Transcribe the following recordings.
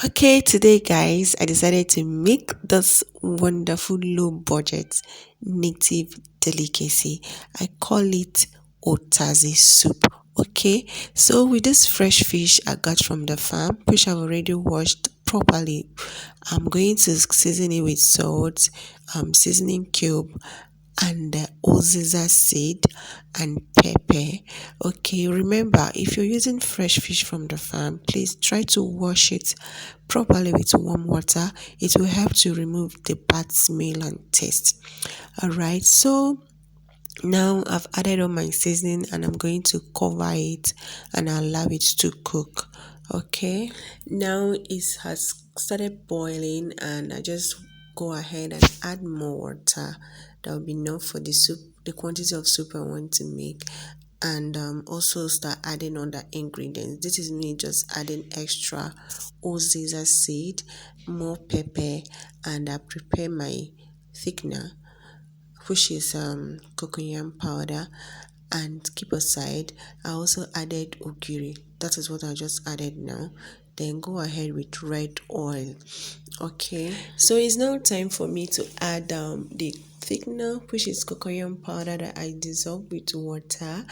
Okay, today, guys, I decided to make this wonderful low budget native delicacy. I call it Utazi soup. Okay, so with this fresh fish I got from the farm, which I've already washed properly, I'm going to season it with salt, seasoning cube, and the oziza seed and pepper. Okay, remember, if you're using fresh fish from the farm, please try to wash it properly with warm water. It will help to remove the bad smell and taste. All right, so now I've added all my seasoning and I'm going to cover it and allow it to cook. Okay, now it has started boiling and I just go ahead and add more water. That will be enough for the soup, the quantity of soup I want to make, and also start adding other ingredients. This is me just adding extra oziza seed, more pepper, and I prepare my thickener, which is cocoyam powder, and keep aside. I also added ogiri. That is what I just added now. Then go ahead with red oil. Okay, so it's now time for me to add the thickener, which is cocoyam powder, that I dissolve with water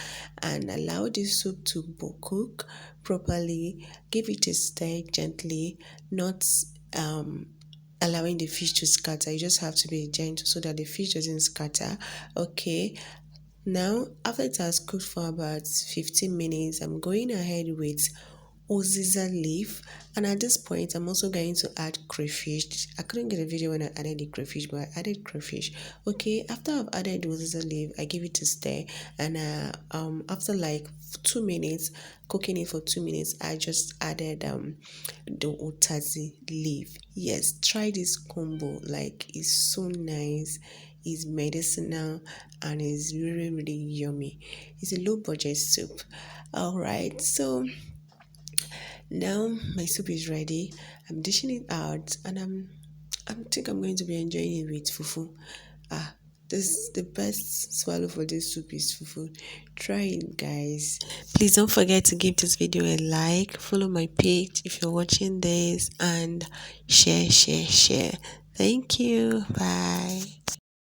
and allow the soup to cook properly. Give it a stir gently, not allowing the fish to scatter. You just have to be gentle so that the fish doesn't scatter. Okay, now after it has cooked for about 15 minutes, I'm going ahead with oziza leaf, and at this point I'm also going to add crayfish. I couldn't get a video when I added the crayfish, but I added crayfish. Okay, after I've added the oziza leaf, I give it a stir, and after like 2 minutes, cooking it for 2 minutes, I just added the utazi leaf. Yes, try this combo, like it's so nice, it's medicinal, and it's really really yummy. It's a low budget soup. All right, so now my soup is ready. I'm dishing it out, and I think I'm going to be enjoying it with fufu. Ah, this the best swallow for this soup is fufu. Try it, guys. Please don't forget to give this video a like, follow my page if you're watching this, and share. Thank you. Bye.